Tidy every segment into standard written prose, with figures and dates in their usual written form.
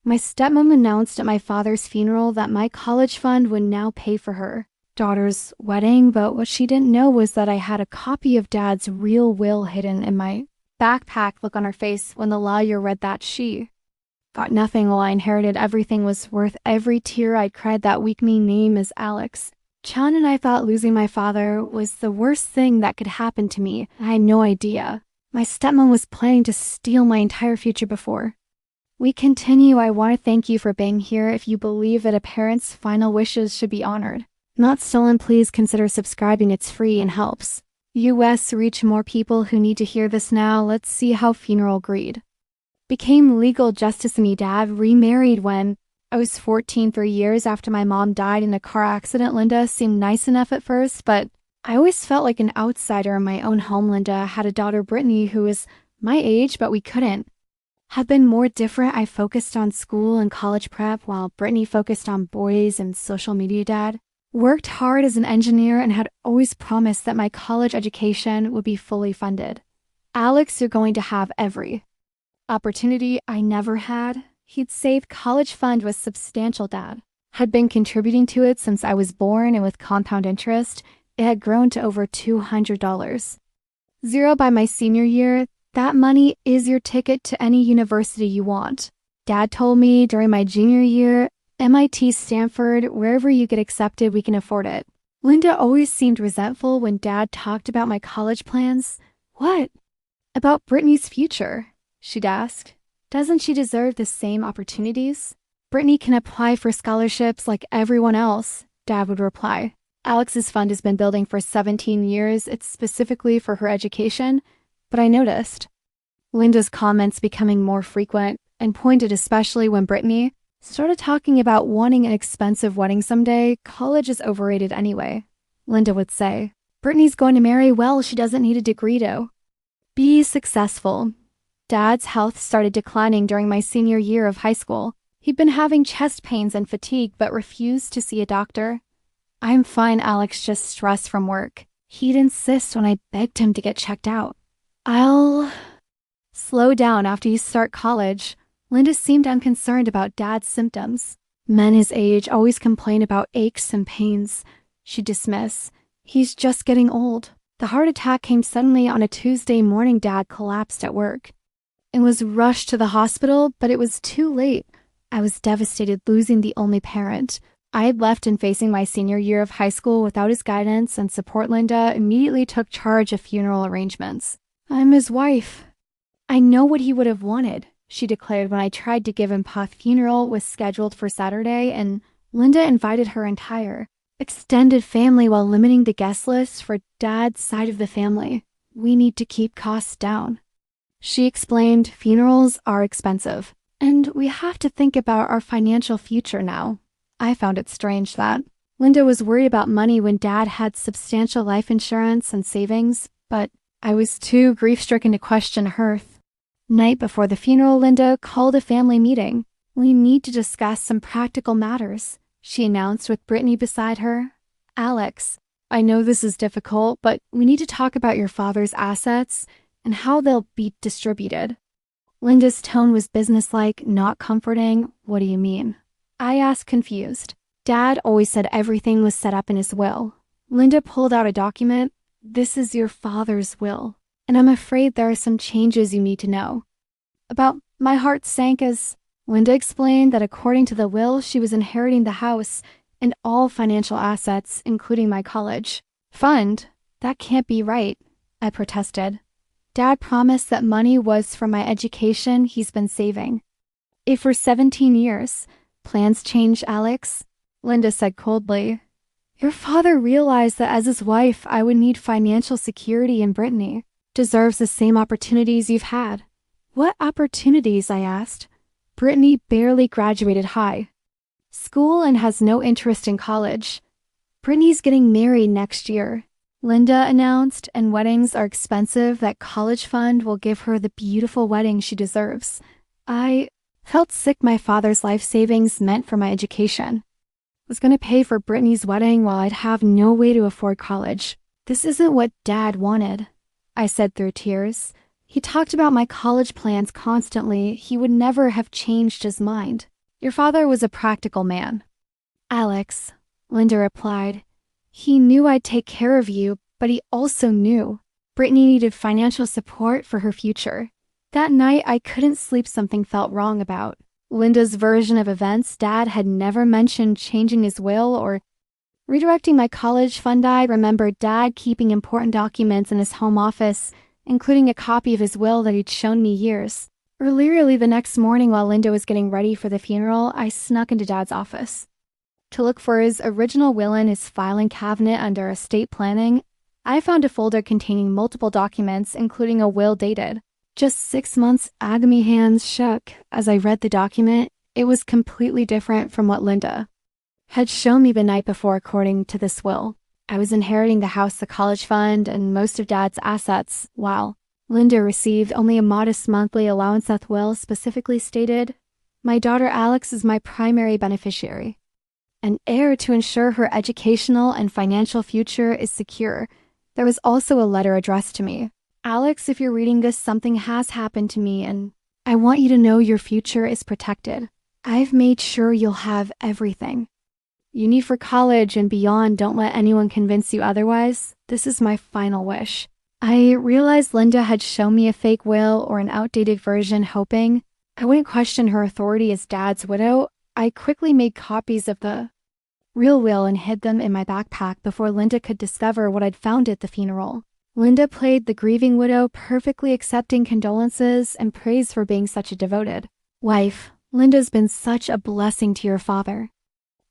My stepmom announced at my father's funeral that my college fund would now pay for her daughter's wedding, but what she didn't know was that I had a copy of Dad's real will hidden in my backpack. Look on her face when the lawyer read that she got nothing while I inherited everything was worth every tear I'd cried that week. My name is Alex. Chan and I thought losing my father was the worst thing that could happen to me. I had no idea. My stepmom was planning to steal my entire future before we continue. I want to thank you for being here. If you believe that a parent's final wishes should be honored, not stolen, please consider subscribing. It's free and helps US reach more people who need to hear this now. Let's see how funeral greed became legal justice. Me dad remarried when I was 14, 3 years after my mom died in a car accident. Linda seemed nice enough at first, but I always felt like an outsider in my own home. Linda had a daughter, Brittany, who was my age, but we couldn't have been more different. I focused on school and college prep while Brittany focused on boys and social media. Dad worked hard as an engineer and had always promised that my college education would be fully funded. Alex, you're going to have every opportunity I never had. He'd saved college fund was substantial. Dad had been contributing to it since I was born, and with compound interest, it had grown to over $200. Zero by my senior year. That money is your ticket to any university you want. Dad told me during my junior year, MIT, Stanford, wherever you get accepted, we can afford it. Linda always seemed resentful when Dad talked about my college plans. What about Brittany's future? She'd ask. Doesn't she deserve the same opportunities? Brittany can apply for scholarships like everyone else, Dad would reply. Alex's fund has been building for 17 years. It's specifically for her education. But I noticed Linda's comments becoming more frequent and pointed, especially when Brittany started talking about wanting an expensive wedding someday. College is overrated anyway, Linda would say. Brittany's going to marry well. She doesn't need a degree to be successful. Dad's health started declining during my senior year of high school. He'd been having chest pains and fatigue, but refused to see a doctor. I'm fine, Alex, just stress from work. He'd insist when I begged him to get checked out. I'll slow down after you start college. Linda seemed unconcerned about Dad's symptoms. Men his age always complain about aches and pains. She'd dismiss. He's just getting old. The heart attack came suddenly on a Tuesday morning. Dad collapsed at work and was rushed to the hospital, but it was too late. I was devastated losing the only parent I had left and facing my senior year of high school without his guidance and support. Linda immediately took charge of funeral arrangements. I'm his wife. I know what he would have wanted, she declared when I tried to give him a funeral was scheduled for Saturday, and Linda invited her entire extended family while limiting the guest list for Dad's side of the family. We need to keep costs down. She explained funerals are expensive, and we have to think about our financial future now. I found it strange that Linda was worried about money when Dad had substantial life insurance and savings, but I was too grief-stricken to question her. Night before the funeral, Linda called a family meeting. We need to discuss some practical matters, she announced with Brittany beside her. Alex, I know this is difficult, but we need to talk about your father's assets and how they'll be distributed. Linda's tone was businesslike, not comforting. What do you mean? I asked, confused. Dad always said everything was set up in his will. Linda pulled out a document. This is your father's will, and I'm afraid there are some changes you need to know about. My heart sank as Linda explained that according to the will, she was inheriting the house and all financial assets, including my college fund. That can't be right, I protested. Dad promised that money was for my education he's been saving it for 17 years. Plans change, Alex, Linda said coldly. Your father realized that as his wife, I would need financial security, and Brittany deserves the same opportunities you've had. What opportunities? I asked. Brittany barely graduated high school and has no interest in college. Brittany's getting married next year, Linda announced, and weddings are expensive. That college fund will give her the beautiful wedding she deserves. I felt sick. My father's life savings meant for my education was going to pay for Brittany's wedding while I'd have no way to afford college. This isn't what Dad wanted, I said through tears. He talked about my college plans constantly. He would never have changed his mind. Your father was a practical man. Alex, Linda replied. He knew I'd take care of you, but he also knew Brittany needed financial support for her future. That night, I couldn't sleep. Something felt wrong about Linda's version of events. Dad had never mentioned changing his will or redirecting my college fund. I remembered Dad keeping important documents in his home office, including a copy of his will that he'd shown me years earlier. The next morning, while Linda was getting ready for the funeral, I snuck into Dad's office to look for his original will in his filing cabinet under estate planning. I found a folder containing multiple documents, including a will dated just 6 months. Agony hands shook as I read the document. It was completely different from what Linda had shown me the night before. According to this will, I was inheriting the house, the college fund, and most of Dad's assets, while Linda received only a modest monthly allowance. That will specifically stated, my daughter Alex is my primary beneficiary, an heir to ensure her educational and financial future is secure. There was also a letter addressed to me. Alex, if you're reading this, something has happened to me, and I want you to know your future is protected. I've made sure you'll have everything you need for college and beyond. Don't let anyone convince you otherwise. This is my final wish. I realized Linda had shown me a fake will or an outdated version, hoping I wouldn't question her authority as Dad's widow. I quickly made copies of the real will and hid them in my backpack before Linda could discover what I'd found at the funeral. Linda played the grieving widow, perfectly accepting condolences and praise for being such a devoted wife. Linda's been such a blessing to your father.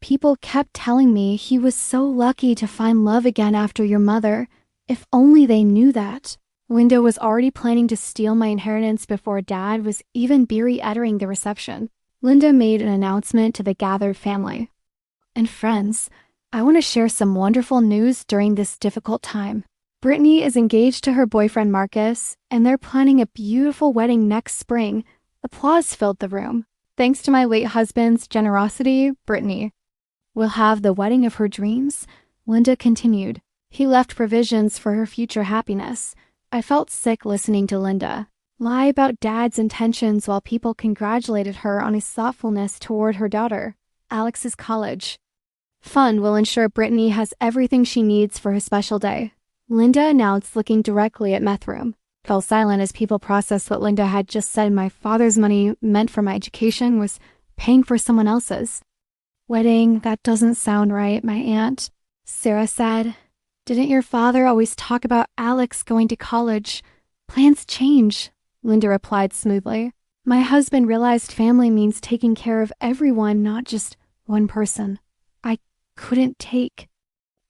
People kept telling me he was so lucky to find love again after your mother. If only they knew that. Linda was already planning to steal my inheritance before Dad was even entering the reception. Linda made an announcement to the gathered family and friends. I want to share some wonderful news during this difficult time. Brittany is engaged to her boyfriend Marcus, and they're planning a beautiful wedding next spring. Applause filled the room. Thanks to my late husband's generosity, Brittany will have the wedding of her dreams, Linda continued. He left provisions for her future happiness. I felt sick listening to Linda lie about Dad's intentions while people congratulated her on his thoughtfulness toward her daughter. Alex's college fund will ensure Brittany has everything she needs for her special day, Linda announced, looking directly at Methroom. Fell silent as people processed what Linda had just said. My father's money meant for my education was paying for someone else's wedding. That doesn't sound right, my aunt Sarah said. Didn't your father always talk about Alex going to college? Plans change, Linda replied smoothly. My husband realized family means taking care of everyone, not just one person. I couldn't take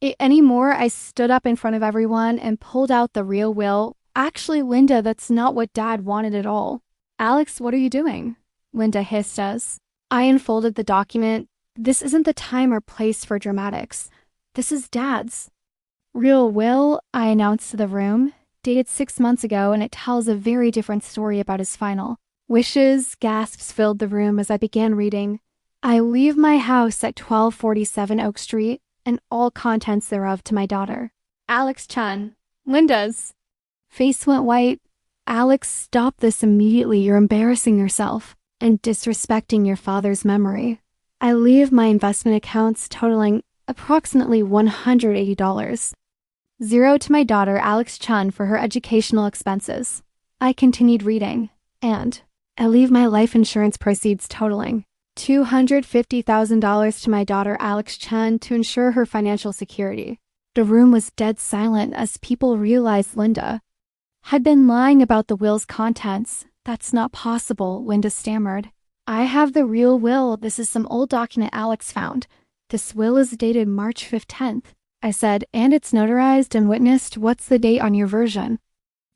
it anymore. I stood up in front of everyone and pulled out the real will. Actually, Linda, that's not what Dad wanted at all. Alex, what are you doing? Linda hissed as I unfolded the document. This isn't the time or place for dramatics. This is Dad's real will, I announced to the room, dated 6 months ago, and it tells a very different story about his final wishes. Gasps filled the room as I began reading. I leave my house at 1247 Oak Street and all contents thereof to my daughter, Alex Chun. Linda's face went white. Alex, stop this immediately. You're embarrassing yourself and disrespecting your father's memory. I leave my investment accounts totaling approximately $180. Zero to my daughter, Alex Chun, for her educational expenses. I continued reading, and I leave my life insurance proceeds totaling $250,000 to my daughter, Alex Chun, to ensure her financial security. The room was dead silent as people realized Linda had been lying about the will's contents. That's not possible, Linda stammered. I have the real will. This is some old document Alex found. This will is dated March 15th. I said, and it's notarized and witnessed. What's the date on your version?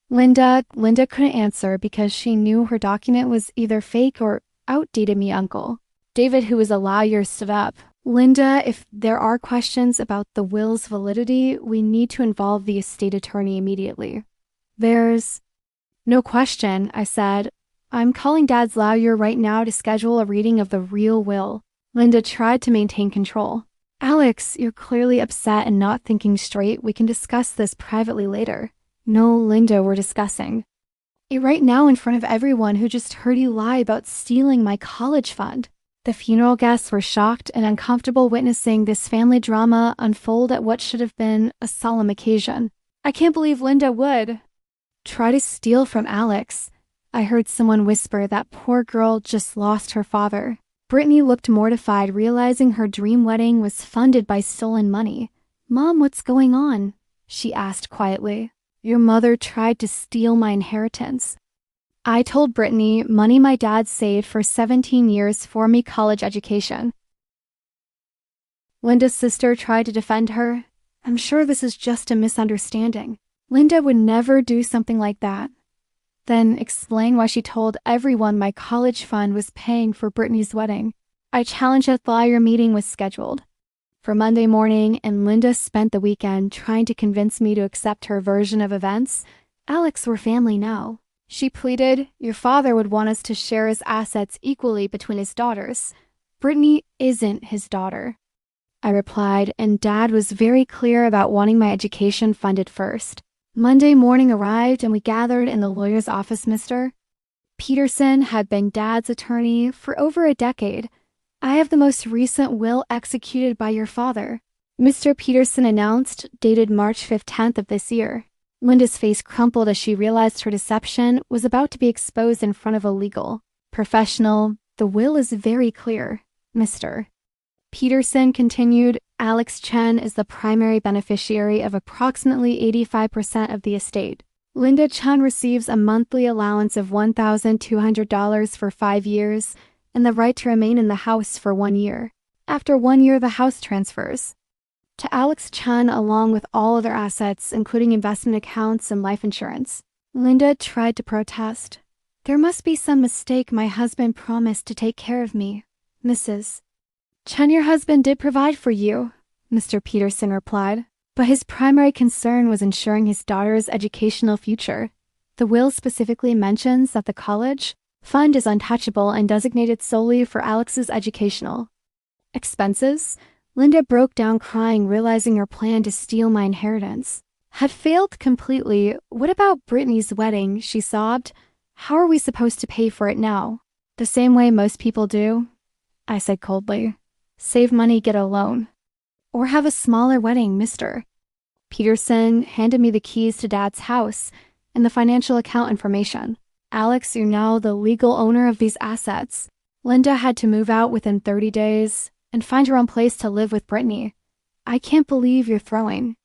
Linda couldn't answer because she knew her document was either fake or outdated. Me uncle David, who was a lawyer, stood up. Linda, if there are questions about the will's validity, we need to involve the estate attorney immediately. There's no question, I said. I'm calling Dad's lawyer right now to schedule a reading of the real will. Linda tried to maintain control. Alex, you're clearly upset and not thinking straight. We can discuss this privately later. No, Linda, we're discussing it right now in front of everyone who just heard you lie about stealing my college fund. The funeral guests were shocked and uncomfortable witnessing this family drama unfold at what should have been a solemn occasion. I can't believe Linda would try to steal from Alex. I heard someone whisper that poor girl just lost her father. Brittany looked mortified, realizing her dream wedding was funded by stolen money. Mom, what's going on? She asked quietly. Your mother tried to steal my inheritance. I told Brittany money my dad saved for 17 years for me college education. Linda's sister tried to defend her. I'm sure this is just a misunderstanding. Linda would never do something like that. Then explain why she told everyone my college fund was paying for Brittany's wedding. I challenged a lawyer meeting was scheduled for Monday morning, and Linda spent the weekend trying to convince me to accept her version of events. Alex, we're family now. She pleaded, your father would want us to share his assets equally between his daughters. Brittany isn't his daughter. I replied, and Dad was very clear about wanting my education funded first. Monday morning arrived and we gathered in the lawyer's office. Mr. Peterson had been Dad's attorney for over a decade. I have the most recent will executed by your father, Mr. Peterson announced, dated March 15th of this year. Linda's face crumpled as she realized her deception was about to be exposed in front of a legal professional. The will is very clear, Mr. Peterson continued. Alex Chen is the primary beneficiary of approximately 85% of the estate. Linda Chen receives a monthly allowance of $1,200 for 5 years and the right to remain in the house for 1 year. After 1 year, the house transfers to Alex Chen along with all other assets, including investment accounts and life insurance. Linda tried to protest. There must be some mistake. My husband promised to take care of me. Mrs. Chen, your husband did provide for you, Mr. Peterson replied, but his primary concern was ensuring his daughter's educational future. The will specifically mentions that the college fund is untouchable and designated solely for Alex's educational expenses. Linda broke down crying, realizing her plan to steal my inheritance had failed completely. What about Brittany's wedding? She sobbed. How are we supposed to pay for it now? The same way most people do, I said coldly. Save money, get a loan. Or have a smaller wedding, Mr. Peterson handed me the keys to Dad's house and the financial account information. Alex, you're now the legal owner of these assets. Linda had to move out within 30 days and find her own place to live with Brittany. I can't believe you're throwing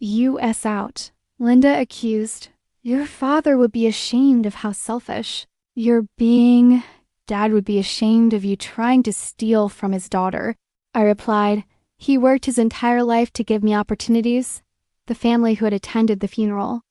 us out, Linda accused. Your father would be ashamed of how selfish you're being. Dad would be ashamed of you trying to steal from his daughter. I replied, he worked his entire life to give me opportunities. The family who had attended the funeral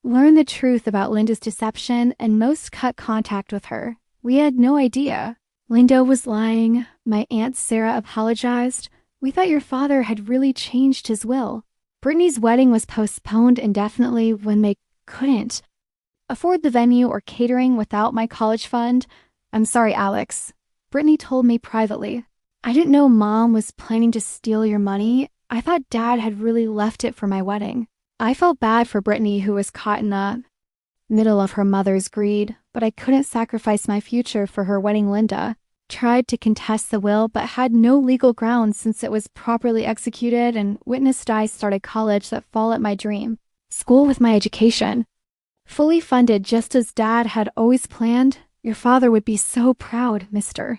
learned the truth about Linda's deception and most cut contact with her. We had no idea. Linda was lying. My Aunt Sarah apologized. We thought your father had really changed his will. Brittany's wedding was postponed indefinitely when they couldn't afford the venue or catering without my college fund. I'm sorry, Alex. Brittany told me privately. I didn't know Mom was planning to steal your money. I thought Dad had really left it for my wedding. I felt bad for Brittany, who was caught in the middle of her mother's greed, but I couldn't sacrifice my future for her wedding. Linda tried to contest the will but had no legal grounds since it was properly executed and witnessed I started college that fall at my dream school with my education fully funded just as Dad had always planned. Your father would be so proud, Mr.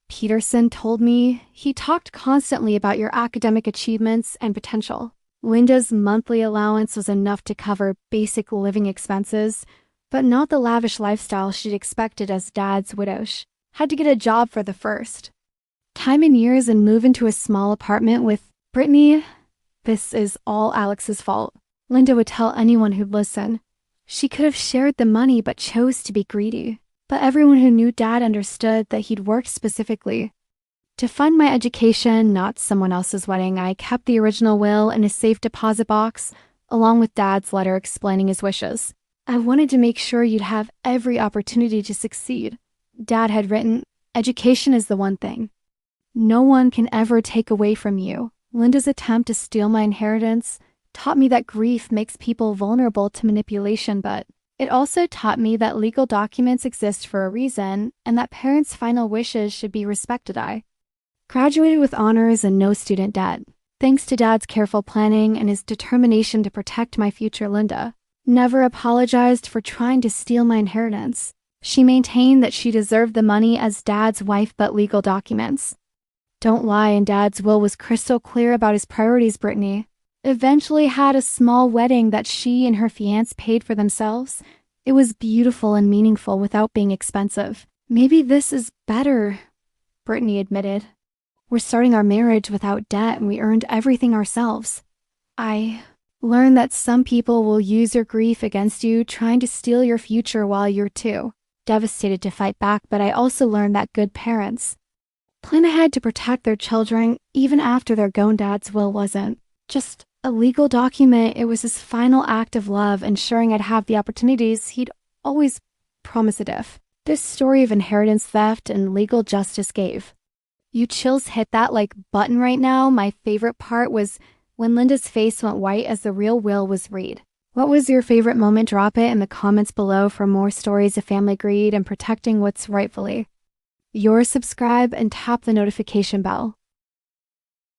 Peterson told me. He talked constantly about your academic achievements and potential. Linda's monthly allowance was enough to cover basic living expenses, but not the lavish lifestyle she'd expected as Dad's widow. Had to get a job for the first time in years and move into a small apartment with Brittany. This is all Alex's fault, Linda would tell anyone who'd listen. She could have shared the money but chose to be greedy. But everyone who knew Dad understood that he'd worked specifically to fund my education, not someone else's wedding. I kept the original will in a safe deposit box, along with Dad's letter explaining his wishes. I wanted to make sure you'd have every opportunity to succeed. Dad had written, education is the one thing no one can ever take away from you. Linda's attempt to steal my inheritance taught me that grief makes people vulnerable to manipulation, but It also taught me that legal documents exist for a reason and that parents' final wishes should be respected. I graduated with honors and no student debt, thanks to Dad's careful planning and his determination to protect my future Linda. Never apologized for trying to steal my inheritance. She maintained that she deserved the money as Dad's wife, but legal documents. Don't lie, and Dad's will was crystal clear about his priorities. Brittany eventually had a small wedding that she and her fiancé paid for themselves. It was beautiful and meaningful without being expensive. Maybe this is better, Brittany admitted. We're starting our marriage without debt and we earned everything ourselves. I learned that some people will use your grief against you, trying to steal your future while you're too devastated to fight back, but I also learned that good parents plan ahead to protect their children even after they're gone. Dad's will wasn't just a legal document, it was his final act of love, ensuring I'd have the opportunities he'd always promised if. This story of inheritance theft and legal justice gave you chills hit that like button right now. My favorite part was when Linda's face went white as the real will was read. What was your favorite moment? Drop it in the comments below for more stories of family greed and protecting what's rightfully yours. Subscribe and tap the notification bell.